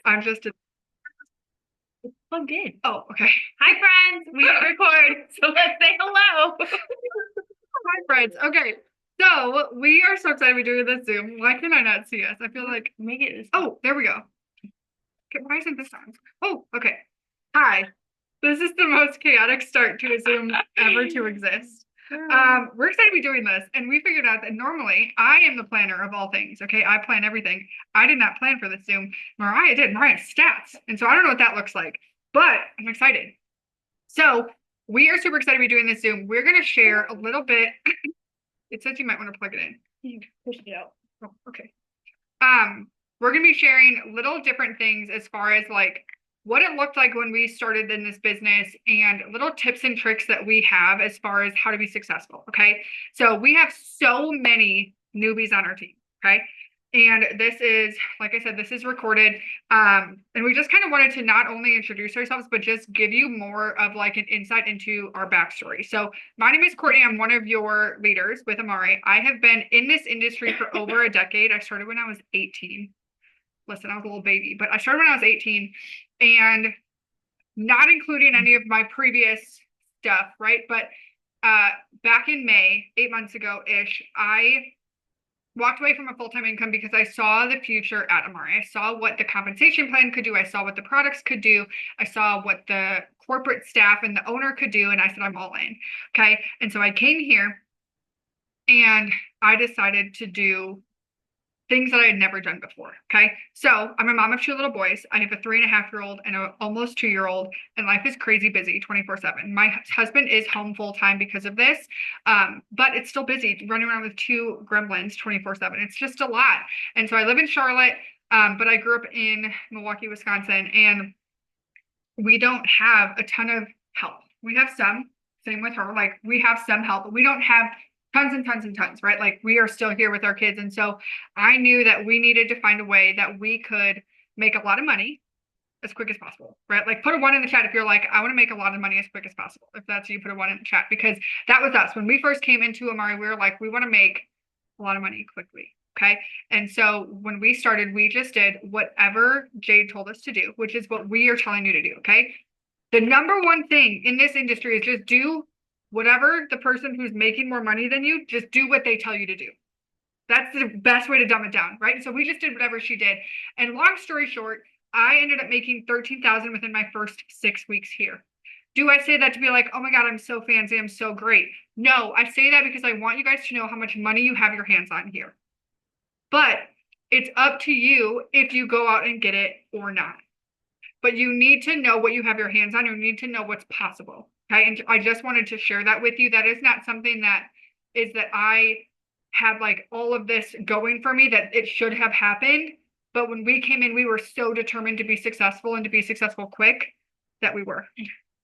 I'm just Plugged in. oh, okay. Hi, friends. We didn't record, so let's say hello. Hi, friends. Okay. So we are so excited to be doing this Zoom. Why can I not see us? I feel like Make it this. oh, there we go. Okay, why isn't this on? Oh, okay. Hi. This is the most chaotic start to a Zoom ever to exist. We're excited to be doing this, and we figured out that normally I am the planner of all things. Okay, I plan everything. I did not plan for this Zoom. Mariah did. Mariah stats, and so I don't know what that looks like, but I'm excited. So we are super excited to be doing this Zoom. We're going to share a little bit. It says you might want to plug it in. You pushed it out. Oh, okay. We're going to be sharing little different things as far as like what it looked like when we started in this business and little tips and tricks that we have as far as how to be successful. Okay. So we have so many newbies on our team. Okay. And this is, like I said, this is recorded. And we just kind of wanted to not only introduce ourselves, but just give you more of like an insight into our backstory. So my name is Courtney. I'm one of your leaders with Amari. I have been in this industry for over a decade. I started when I was 18. Listen, I was a little baby, but I started when I was 18 and not including any of my previous stuff, right? But back in May, 8 months ago ish, I walked away from a full-time income because I saw the future at Amari. I saw what the compensation plan could do. I saw what the products could do. I saw what the corporate staff and the owner could do. And I said, I'm all in. Okay. And so I came here and I decided to do things that I had never done before. Okay. So I'm a mom of two little boys. I have a 3.5-year-old and an almost 2-year-old, and life is crazy busy 24/7. My husband is home full time because of this. But it's still busy running around with two gremlins 24/7. It's just a lot. And so I live in Charlotte, but I grew up in Milwaukee, Wisconsin, and we don't have a ton of help. We have some, same with her. Like we have some help, but we don't have tons and tons and tons, right? Like we are still here with our kids. And so I knew that we needed to find a way that we could make a lot of money as quick as possible, right? Like put a one in the chat if you're like, I want to make a lot of money as quick as possible. If that's you, put a one in the chat because that was us. When we first came into Amari, we were like, we want to make a lot of money quickly. Okay. And so when we started, we just did whatever Jade told us to do, which is what we are telling you to do. Okay. The number one thing in this industry is just do whatever the person who's making more money than you, just do what they tell you to do. That's the best way to dumb it down, right? So we just did whatever she did. And long story short, I ended up making 13,000 within my first 6 weeks here. Do I say that to be like, oh my God, I'm so fancy, I'm so great? No, I say that because I want you guys to know how much money you have your hands on here. But it's up to you if you go out and get it or not. But you need to know what you have your hands on. You need to know what's possible. Okay. And I just wanted to share that with you. That is not something that is that I had like all of this going for me that it should have happened. But when we came in, we were so determined to be successful and to be successful quick that we were.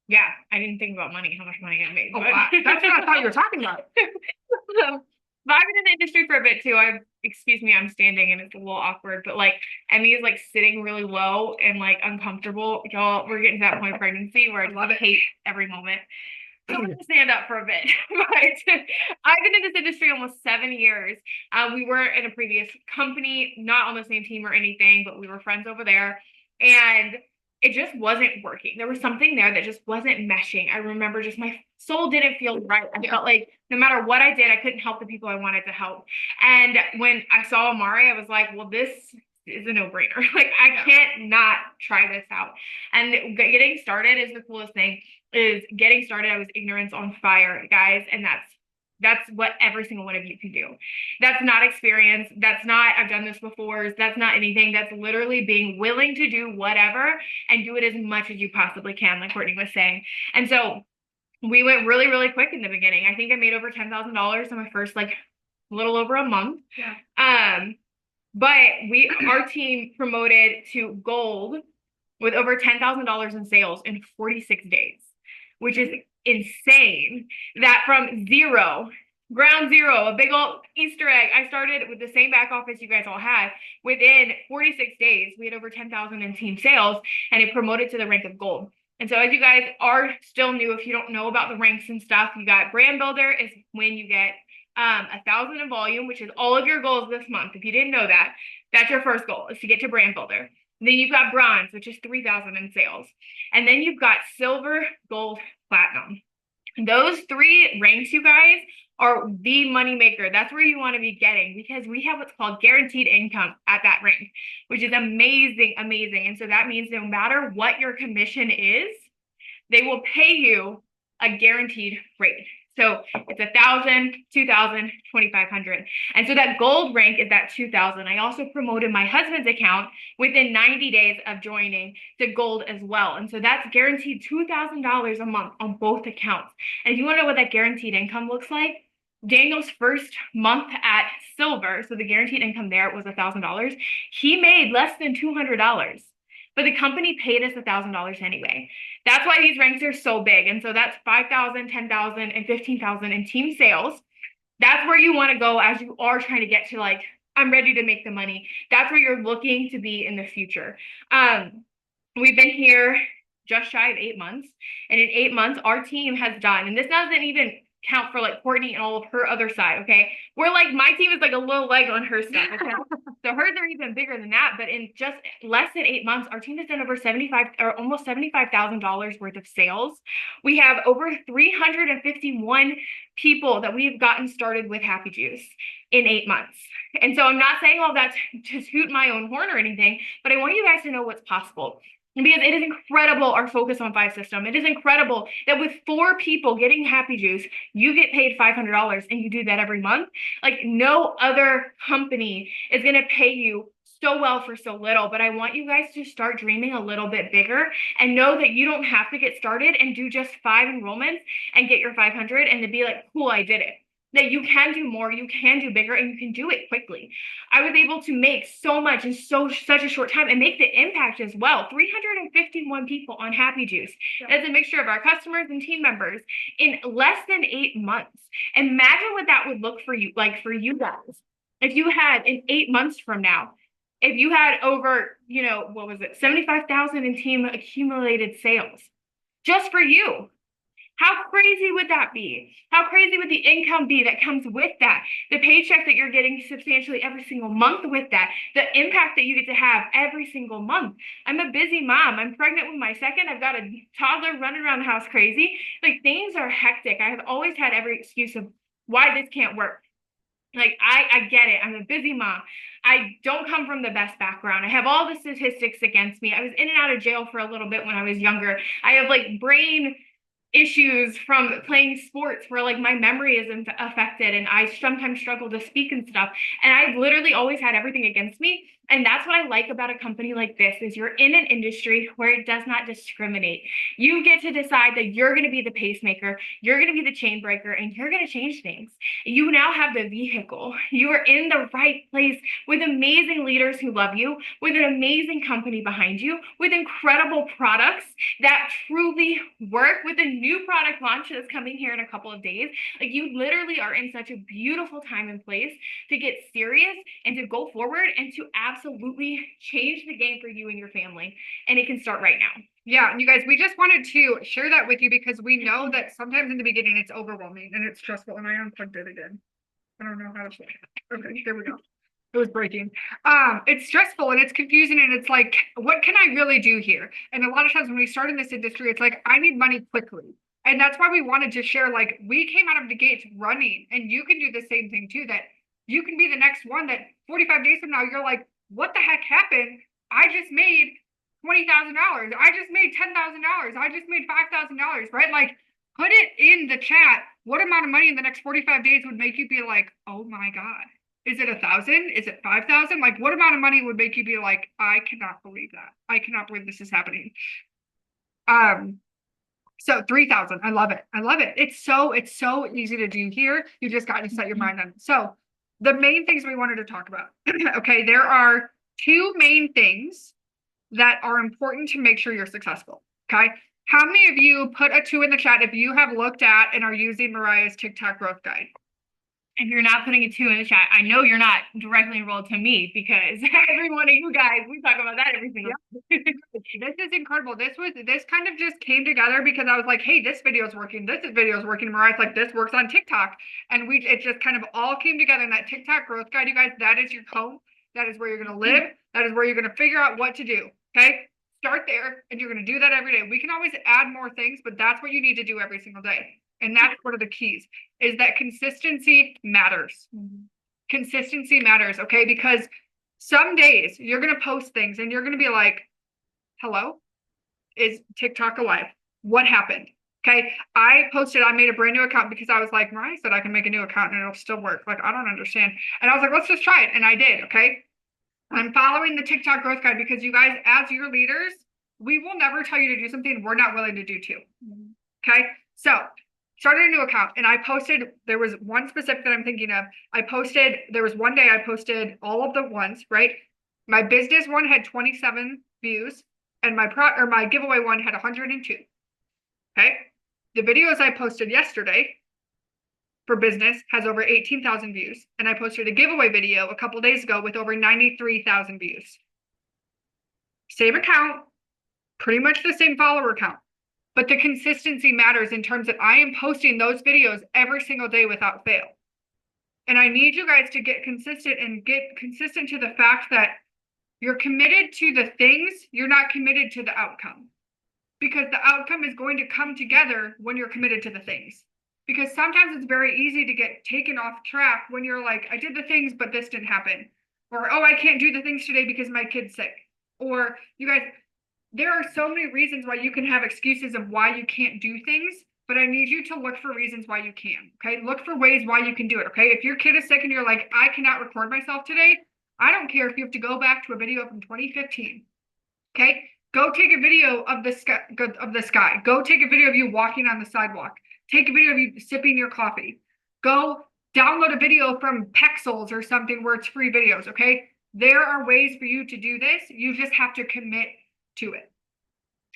Yeah, I didn't think about money, how much money I made. A lot. That's what I thought you were talking about. But I've been in the industry for a bit too. Excuse me, I'm standing and it's a little awkward, but like Emmy is like sitting really low and like uncomfortable. Y'all, we're getting to that point of pregnancy where I love it, hate every moment. So I'm gonna stand up for a bit. But I've been in this industry almost 7 years. We were in a previous company, not on the same team or anything, but we were friends over there. And it just wasn't working. There was something there that just wasn't meshing. I remember just my soul didn't feel right. I felt like no matter what I did, I couldn't help the people I wanted to help. And when I saw Amari, I was like, well, this is a no-brainer. Like I can't not try this out. And getting started is the coolest thing. Is getting started. I was ignorance on fire, guys, and that's what every single one of you can do. That's not experience. That's not, I've done this before. That's not anything. That's literally being willing to do whatever and do it as much as you possibly can, like Courtney was saying. And so we went really, really quick in the beginning. I think I made over $10,000 in my first, like, little over a month. Yeah. But our team promoted to gold with over $10,000 in sales in 46 days, which is insane. That from ground zero, a big old Easter egg. I started with the same back office you guys all had. Within 46 days, we had over 10,000 in team sales, and it promoted to the rank of gold. And so as you guys are still new, if you don't know about the ranks and stuff, you got brand builder is when you get 1,000 in volume, which is all of your goals this month. If you didn't know that, that's your first goal, is to get to brand builder. Then you've got bronze, which is 3,000 in sales. And then you've got silver, gold, platinum. Those three ranks, you guys, are the money maker. That's where you want to be getting because we have what's called guaranteed income at that rank, which is amazing, amazing. And so that means no matter what your commission is, they will pay you a guaranteed rate. So it's 1,000, 2,000, 2,500. And so that gold rank is that 2,000. I also promoted my husband's account within 90 days of joining to gold as well. And so that's guaranteed $2,000 a month on both accounts. And if you want to know what that guaranteed income looks like, Daniel's first month at silver, so the guaranteed income there was $1,000. He made less than $200, but the company paid us $1,000 anyway. That's why these ranks are so big. And so that's 5,000, 10,000, and 15,000 in team sales. That's where you want to go as you are trying to get to like, I'm ready to make the money. That's where you're looking to be in the future. We've been here just shy of 8 months. And in 8 months, our team has done, and this doesn't even count for like Courtney and all of her other side, okay? We're like, my team is like a little leg on her stuff, okay? So hers are even bigger than that, but in just less than 8 months, our team has done over 75 or almost $75,000 worth of sales. We have over 351 people that we've gotten started with Happy Juice in 8 months. And so I'm not saying all that to toot my own horn or anything, but I want you guys to know what's possible. Because it is incredible our focus on five system. It is incredible that with 4 people getting Happy Juice, you get paid $500 and you do that every month. Like no other company is going to pay you so well for so little. But I want you guys to start dreaming a little bit bigger and know that you don't have to get started and do just 5 enrollments and get your 500 and to be like, cool, I did it. That you can do more, you can do bigger, and you can do it quickly. I was able to make so much in such a short time and make the impact as well. 351 people on Happy Juice. Yep. That's a mixture of our customers and team members in less than 8 months. Imagine what that would look for you like for you guys. If you had in 8 months from now, if you had over, what was it, 75,000 in team accumulated sales just for you. How crazy would that be? How crazy would the income be that comes with that? The paycheck that you're getting substantially every single month with that, the impact that you get to have every single month. I'm a busy mom. I'm pregnant with my second. I've got a toddler running around the house crazy. Like things are hectic. I have always had every excuse of why this can't work. Like I get it. I'm a busy mom. I don't come from the best background. I have all the statistics against me. I was in and out of jail for a little bit when I was younger. I have like brain issues from playing sports where like my memory isn't affected and I sometimes struggle to speak and stuff. And I've literally always had everything against me. And that's what I like about a company like this is you're in an industry where it does not discriminate. You get to decide that you're going to be the pacemaker, you're going to be the chain breaker, and you're going to change things. You now have the vehicle. You are in the right place with amazing leaders who love you, with an amazing company behind you, with incredible products that truly work, with a new product launch that's coming here in a couple of days. Like you literally are in such a beautiful time and place to get serious and to go forward and to absolutely change the game for you and your family. And it can start right now. Yeah, and you guys, we just wanted to share that with you because we know that sometimes in the beginning it's overwhelming and it's stressful. And I unplugged it again. I don't know how to play it. Okay, there we go. It was breaking. It's stressful and it's confusing and it's like, what can I really do here? And a lot of times when we start in this industry, it's like, I need money quickly. And that's why we wanted to share, like, we came out of the gates running and you can do the same thing too, that you can be the next one that 45 days from now, you're like, what the heck happened? I just made $20,000. I just made $10,000. I just made $5,000, right? Like, put it in the chat. What amount of money in the next 45 days would make you be like, oh my God, is it 1,000? Is it 5,000? Like, what amount of money would make you be like, I cannot believe that. I cannot believe this is happening. So 3,000. I love it. I love it. It's so easy to do here. You just got to set your mind on it. So the main things we wanted to talk about. Okay, there are 2 main things that are important to make sure you're successful. Okay. How many of you put a 2 in the chat if you have looked at and are using Mariah's TikTok growth guide? If you're not putting a 2 in the chat, I know you're not directly enrolled to me because every one of you guys, we talk about that every single day. This is incredible. This kind of just came together because I was like, hey, this video is working. This video is working. Mariah's like, this works on TikTok. And it just kind of all came together in that TikTok growth guide, you guys. That is your home. That is where you're going to live. That is where you're going to figure out what to do. Okay. Start there and you're going to do that every day. We can always add more things, but that's what you need to do every single day. And that's one of the keys is that consistency matters. Mm-hmm. Consistency matters. Okay. Because some days you're going to post things and you're going to be like, hello, is TikTok alive? What happened? Okay. I made a brand new account because I was like, Mariah said I can make a new account and it'll still work. Like, I don't understand. And I was like, let's just try it. And I did. Okay. I'm following the TikTok growth guide because you guys, as your leaders, we will never tell you to do something we're not willing to do too. Okay. So started a new account and I posted, there was one specific that I'm thinking of. There was one day I posted all of the ones, right? My business one had 27 views and my giveaway one had 102. Okay. The videos I posted yesterday for business has over 18,000 views. And I posted a giveaway video a couple days ago with over 93,000 views. Same account, pretty much the same follower count. But the consistency matters in terms that I am posting those videos every single day without fail. And I need you guys to get consistent to the fact that you're committed to the things, you're not committed to the outcome. Because the outcome is going to come together when you're committed to the things. Because sometimes it's very easy to get taken off track when you're like, I did the things, but this didn't happen. Or, oh, I can't do the things today because my kid's sick. Or, you guys, there are so many reasons why you can have excuses of why you can't do things, but I need you to look for reasons why you can. Okay. Look for ways why you can do it. Okay. If your kid is sick and you're like, I cannot record myself today, I don't care if you have to go back to a video from 2015. Okay. Go take a video of the sky. Go take a video of you walking on the sidewalk. Take a video of you sipping your coffee. Go download a video from Pexels or something where it's free videos, okay? There are ways for you to do this. You just have to commit to it.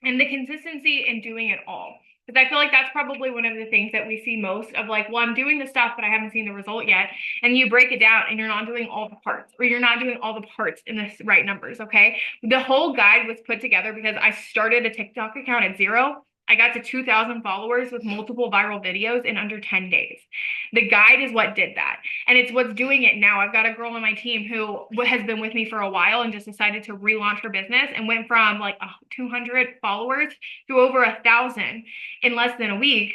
And the consistency in doing it all. Because I feel like that's probably one of the things that we see most of like, well, I'm doing the stuff, but I haven't seen the result yet. And you break it down and you're not doing all the parts, or you're not doing all the parts in the right numbers. Okay. The whole guide was put together because I started a TikTok account at 0. I got to 2,000 followers with multiple viral videos in under 10 days. The guide is what did that. And it's what's doing it now. I've got a girl on my team who has been with me for a while and just decided to relaunch her business and went from like 200 followers to over 1,000 in less than a week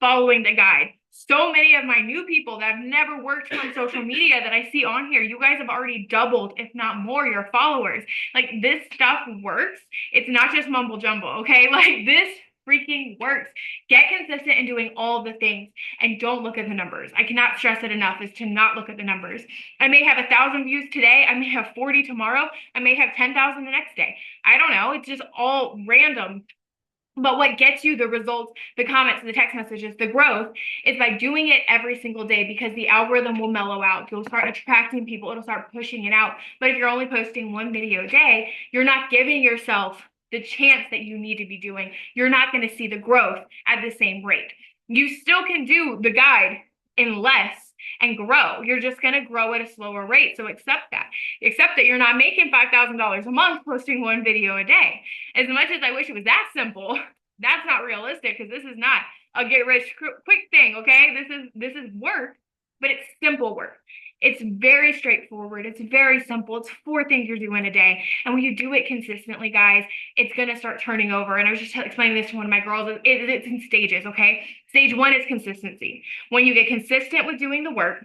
following the guide. So many of my new people that have never worked on social media that I see on here, you guys have already doubled, if not more, your followers. Like this stuff works. It's not just mumble jumble, okay? Like this freaking works. Get consistent in doing all the things and don't look at the numbers. I cannot stress it enough is to not look at the numbers. I may have 1,000 views today. I may have 40 tomorrow. I may have 10,000 the next day. I don't know. It's just all random. But what gets you the results, the comments, the text messages, the growth is by doing it every single day because the algorithm will mellow out. You'll start attracting people. It'll start pushing it out. But if you're only posting one video a day, you're not giving yourself the chance that you need to be doing. You're not going to see the growth at the same rate. You still can do the guide in less and grow. You're just going to grow at a slower rate. So accept that. Accept that you're not making $5,000 a month posting one video a day. As much as I wish it was that simple, that's not realistic because this is not a get rich quick thing, okay? This is work, but it's simple work. It's very straightforward. It's very simple. It's 4 things you're doing a day. And when you do it consistently, guys, it's going to start turning over. And I was just explaining this to one of my girls. It's in stages, okay? Stage 1 is consistency. When you get consistent with doing the work,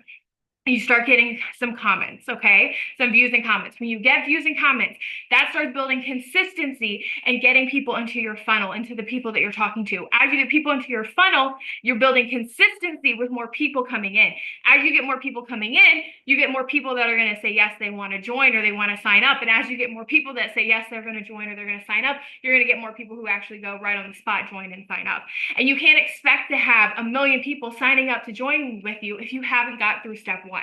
you start getting some comments, okay? Some views and comments. When you get views and comments, that starts building consistency and getting people into your funnel, into the people that you're talking to. As you get people into your funnel, you're building consistency with more people coming in. As you get more people coming in, you get more people that are going to say, yes, they want to join or they want to sign up. And as you get more people that say, yes, they're going to join or they're going to sign up, you're going to get more people who actually go right on the spot, join and sign up. And you can't expect to have 1 million people signing up to join with you if you haven't got through step 1.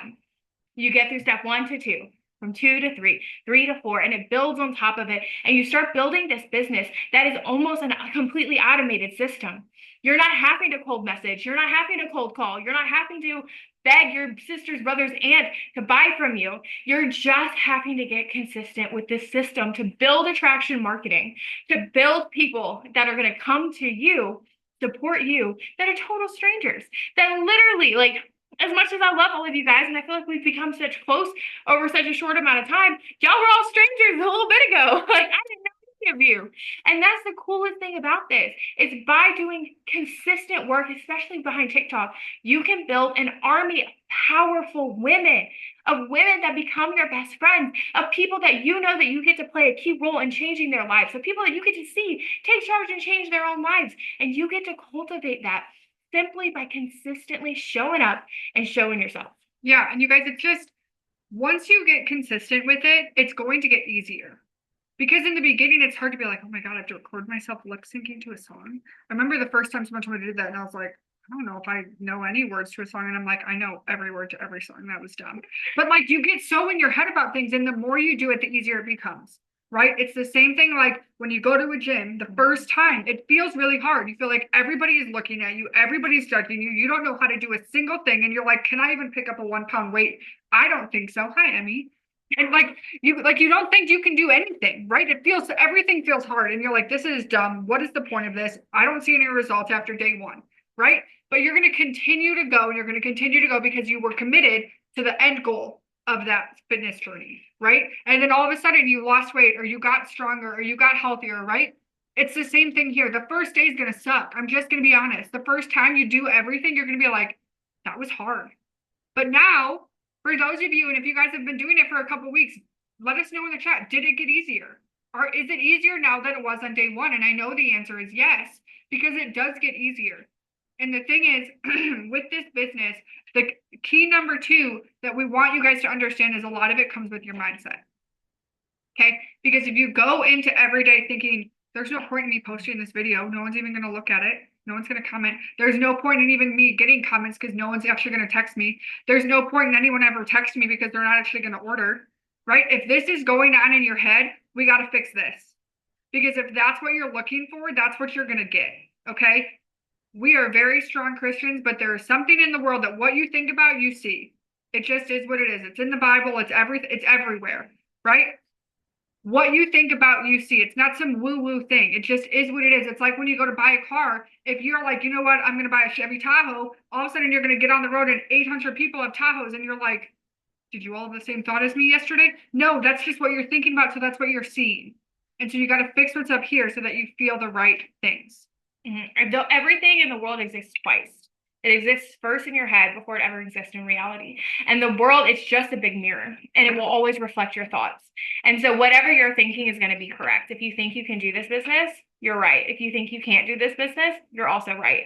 You get through step 1 to 2, from 2 to 3, 3 to 4, and it builds on top of it. And you start building this business that is almost a completely automated system. You're not having to cold message. You're not having to cold call. You're not having to beg your sisters, brothers, aunt to buy from you. You're just having to get consistent with this system to build attraction marketing, to build people that are going to come to you, support you, that are total strangers, that literally like, as much as I love all of you guys, and I feel like we've become such close over such a short amount of time, y'all were all strangers a little bit ago. Like, I didn't know of you. And that's the coolest thing about this is by doing consistent work, especially behind TikTok, you can build an army of powerful women, of women that become your best friends, of people that you know that you get to play a key role in changing their lives, of people that you get to see take charge and change their own lives. And you get to cultivate that simply by consistently showing up and showing yourself. Yeah, and you guys, it's just once you get consistent with it, it's going to get easier. Because in the beginning, it's hard to be like, oh my God, I have to record myself lip syncing to a song. I remember the first time someone told me to do that, and I was like, I don't know if I know any words to a song. And I'm like, I know every word to every song. That was dumb. But like, you get so in your head about things, and the more you do it, the easier it becomes, right? It's the same thing like when you go to a gym, the first time, it feels really hard. You feel like everybody is looking at you, everybody's judging you. You don't know how to do a single thing. And you're like, can I even pick up a 1 pound weight? I don't think so. Hi, Emmy. And you don't think you can do anything, right? It feels everything feels hard, and you're like, this is dumb. What is the point of this? I don't see any results after day one, right? But you're going to continue to go, and you're going to continue to go because you were committed to the end goal of that fitness journey, right? And then all of a sudden you lost weight, or you got stronger, or you got healthier, right? It's the same thing here. The first day is going to suck. I'm just going to be honest. The first time you do everything, you're going to be like, that was hard. But now, for those of you, and if you guys have been doing it for a couple weeks, let us know in the chat. Did it get easier? Or is it easier now than it was on day one? And I know the answer is yes, because it does get easier. And the thing is, with this business, the key number 2 that we want you guys to understand is a lot of it comes with your mindset. Okay? Because if you go into every day thinking, there's no point in me posting this video, no one's even going to look at it. No one's going to comment. There's no point in even me getting comments because no one's actually going to text me. There's no point in anyone ever texting me because they're not actually going to order, right? If this is going on in your head, we got to fix this. Because if that's what you're looking for, that's what you're going to get, okay? We are very strong Christians, but there is something in the world that what you think about, you see. It just is what it is. It's in the Bible. It's everywhere, right? What you think about, you see. It's not some woo-woo thing. It just is what it is. It's like when you go to buy a car, if you're like, you know what, I'm going to buy a Chevy Tahoe, all of a sudden you're going to get on the road and 800 people have Tahoes, and you're like, did you all have the same thought as me yesterday? No, that's just what you're thinking about, so that's what you're seeing. And so you got to fix what's up here so that you feel the right things. Mm-hmm. Everything in the world exists twice. It exists first in your head before it ever exists in reality. And the world, it's just a big mirror, and it will always reflect your thoughts. And so whatever you're thinking is going to be correct. If you think you can do this business, you're right. If you think you can't do this business, you're also right.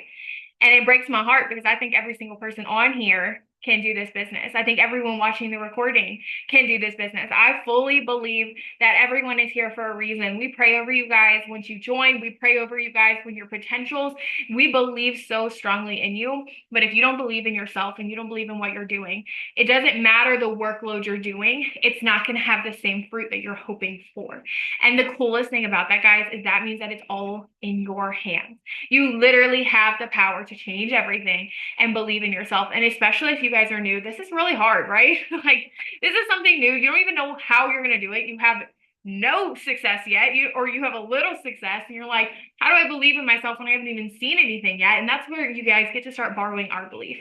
And it breaks my heart because I think every single person on here can do this business. I think everyone watching the recording can do this business. I fully believe that everyone is here for a reason. We pray over you guys once you join. We pray over you guys when your potentials. We believe so strongly in you. But if you don't believe in yourself and you don't believe in what you're doing, it doesn't matter the workload you're doing. It's not going to have the same fruit that you're hoping for. And the coolest thing about that, guys, is that means that it's all in your hands. You literally have the power to change everything and believe in yourself. And especially if you guys are new, this is really hard, right? Like, this is something new. You don't even know how you're going to do it. You have no success yet, or you have a little success, and you're like, how do I believe in myself when I haven't even seen anything yet? And that's where you guys get to start borrowing our belief.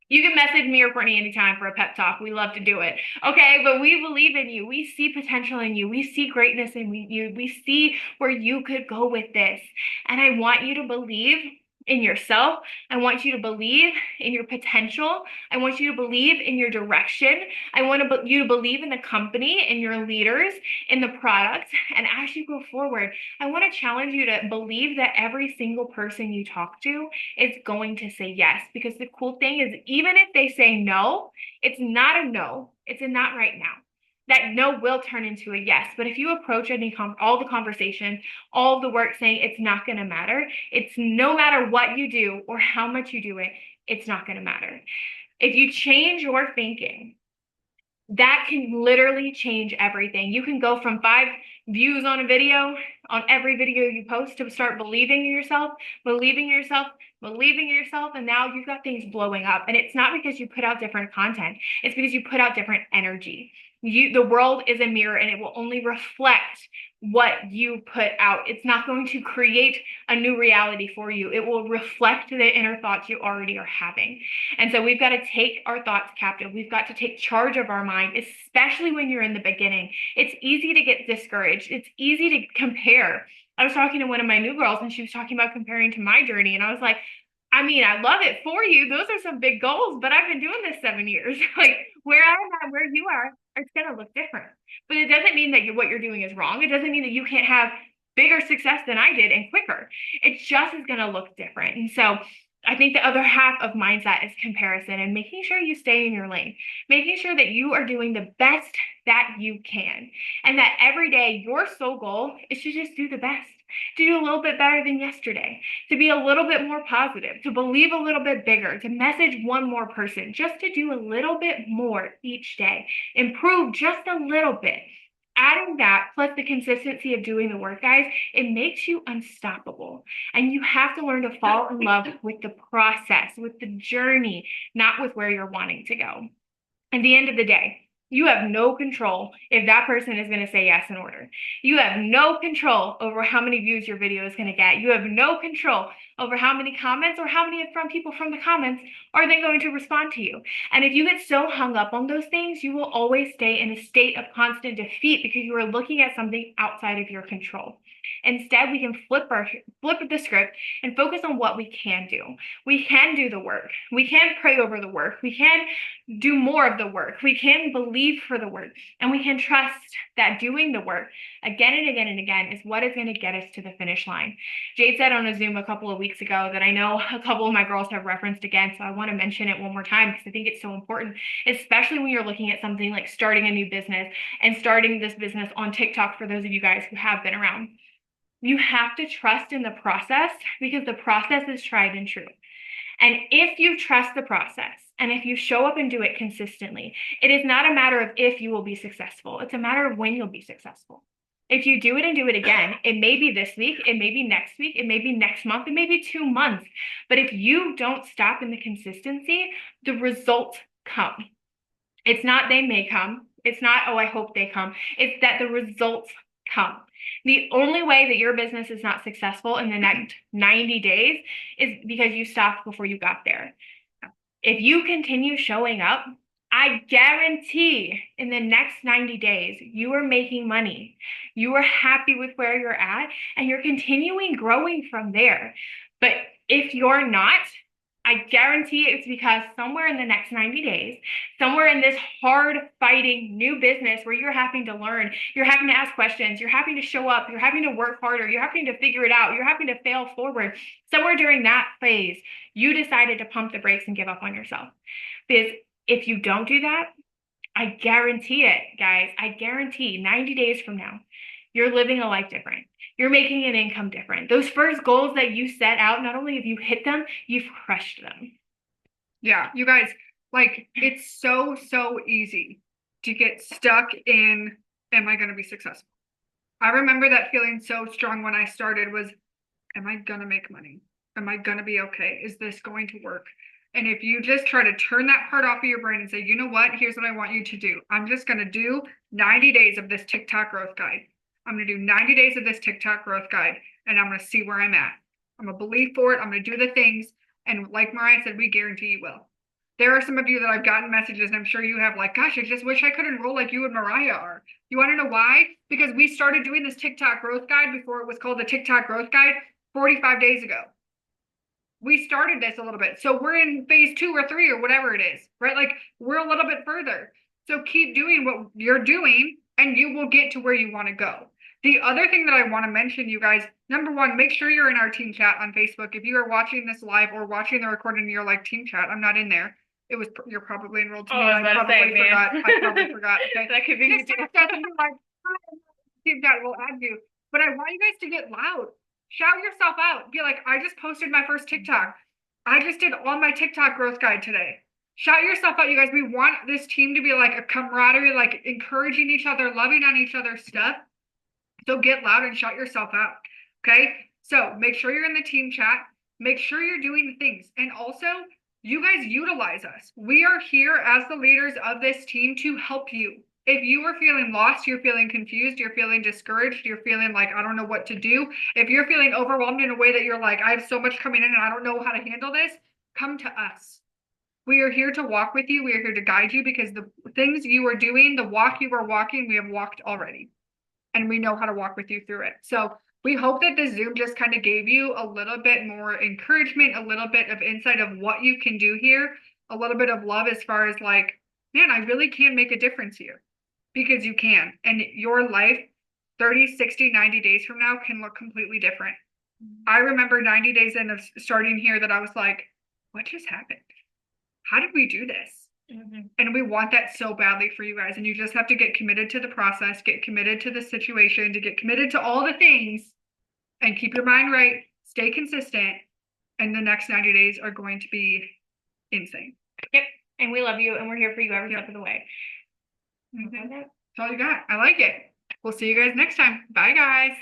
You can message me or Courtney anytime for a pep talk. We love to do it. Okay, but we believe in you. We see potential in you. We see greatness in you. We see where you could go with this. And I want you to believe in yourself. I want you to believe in your potential. I want you to believe in your direction. I want you to believe in the company, in your leaders, in the product. And as you go forward, I want to challenge you to believe that every single person you talk to is going to say yes. Because the cool thing is, even if they say no, it's not a no. It's a not right now. That no will turn into a yes. But if you approach all the conversation, all the work saying it's not going to matter, it's no matter what you do or how much you do it, it's not going to matter. If you change your thinking, that can literally change everything. You can go from 5 views on a video, on every video you post, to start believing in yourself, believing in yourself, believing in yourself, and now you've got things blowing up. And it's not because you put out different content. It's because you put out different energy. The world is a mirror and it will only reflect what you put out. It's not going to create a new reality for you. It will reflect the inner thoughts you already are having. And so we've got to take our thoughts captive. We've got to take charge of our mind, especially when you're in the beginning. It's easy to get discouraged. It's easy to compare. I was talking to one of my new girls and she was talking about comparing to my journey. And I was like, I mean, I love it for you. Those are some big goals, but I've been doing this 7 years. Like where I'm at, where you are, it's going to look different. But it doesn't mean that what you're doing is wrong. It doesn't mean that you can't have bigger success than I did and quicker. It just is going to look different. And so I think the other half of mindset is comparison and making sure you stay in your lane, making sure that you are doing the best that you can. And that every day your sole goal is to just do the best, to do a little bit better than yesterday, to be a little bit more positive, to believe a little bit bigger, to message one more person, just to do a little bit more each day, improve just a little bit. Adding that plus the consistency of doing the work, guys, it makes you unstoppable. And you have to learn to fall in love with the process, with the journey, not with where you're wanting to go. At the end of the day, you have no control if that person is going to say yes in order. You have no control over how many views your video is going to get. You have no control over how many comments or how many from people from the comments are then going to respond to you. And if you get so hung up on those things, you will always stay in a state of constant defeat because you are looking at something outside of your control. Instead, we can flip the script and focus on what we can do. We can do the work. We can pray over the work. We can do more of the work. We can believe for the work. And we can trust that doing the work again and again and again is what is going to get us to the finish line. Jade said on a Zoom a couple of weeks ago that I know a couple of my girls have referenced again, so I want to mention it one more time because I think it's so important, especially when you're looking at something like starting a new business and starting this business on TikTok for those of you guys who have been around. You have to trust in the process because the process is tried and true. And if you trust the process and if you show up and do it consistently, it is not a matter of if you will be successful. It's a matter of when you'll be successful. If you do it and do it again, it may be this week, it may be next week, it may be next month, it may be 2 months. But if you don't stop in the consistency, the results come. It's not they may come. It's not, oh, I hope they come. It's that the results come. The only way that your business is not successful in the next 90 days is because you stopped before you got there. If you continue showing up, I guarantee in the next 90 days, you are making money. You are happy with where you're at and you're continuing growing from there. But if you're not, I guarantee it's because somewhere in the next 90 days, somewhere in this hard fighting new business where you're having to learn, you're having to ask questions, you're having to show up, you're having to work harder, you're having to figure it out, you're having to fail forward. Somewhere during that phase, you decided to pump the brakes and give up on yourself. Because if you don't do that, I guarantee it, guys, I guarantee 90 days from now, you're living a life different. You're making an income different. Those first goals that you set out, not only have you hit them, you've crushed them. Yeah, you guys, like it's so easy to get stuck in, am I going to be successful? I remember that feeling so strong when I started was, am I going to make money? Am I going to be okay? Is this going to work? And if you just try to turn that part off of your brain and say, you know what, here's what I want you to do. I'm just going to do 90 days of this TikTok growth guide. I'm going to do 90 days of this TikTok growth guide and I'm going to see where I'm at. I'm going to believe for it. I'm going to do the things. And like Mariah said, we guarantee you will. There are some of you that I've gotten messages, and I'm sure you have, like, gosh, I just wish I could enroll like you and Mariah are. You want to know why? Because we started doing this TikTok growth guide before it was called the TikTok growth guide 45 days ago. We started this a little bit. So we're in phase 2 or 3 or whatever it is, right? Like we're a little bit further. So keep doing what you're doing and you will get to where you want to go. The other thing that I want to mention, you guys, number one, make sure you're in our team chat on Facebook. If you are watching this live or watching the recording and you're like, team chat, I'm not in there. You're probably enrolled to me. I probably forgot. I probably forgot. Okay. That could be just like, team chat will add you. But I want you guys to get loud. Shout yourself out. Be like, I just posted my first TikTok. I just did all my TikTok growth guide today. Shout yourself out, you guys. We want this team to be like a camaraderie, like encouraging each other, loving on each other's stuff. So get loud and shout yourself out. Okay. So make sure you're in the team chat. Make sure you're doing the things. And also, you guys utilize us. We are here as the leaders of this team to help you. If you are feeling lost, you're feeling confused, you're feeling discouraged, you're feeling like, I don't know what to do. If you're feeling overwhelmed in a way that you're like, I have so much coming in and I don't know how to handle this, come to us. We are here to walk with you. We are here to guide you because the things you are doing, the walk you are walking, we have walked already. And we know how to walk with you through it. So we hope that the Zoom just kind of gave you a little bit more encouragement, a little bit of insight of what you can do here, a little bit of love as far as like, man, I really can make a difference here because you can. And your life 30, 60, 90 days from now can look completely different. I remember 90 days in of starting here that I was like, what just happened? How did we do this? And we want that so badly for you guys. And you just have to get committed to the process, get committed to the situation, to get committed to all the things and keep your mind right, stay consistent. And the next 90 days are going to be insane. Yep. And we love you and we're here for you every step of the way. That's all you got. I like it. We'll see you guys next time. Bye, guys.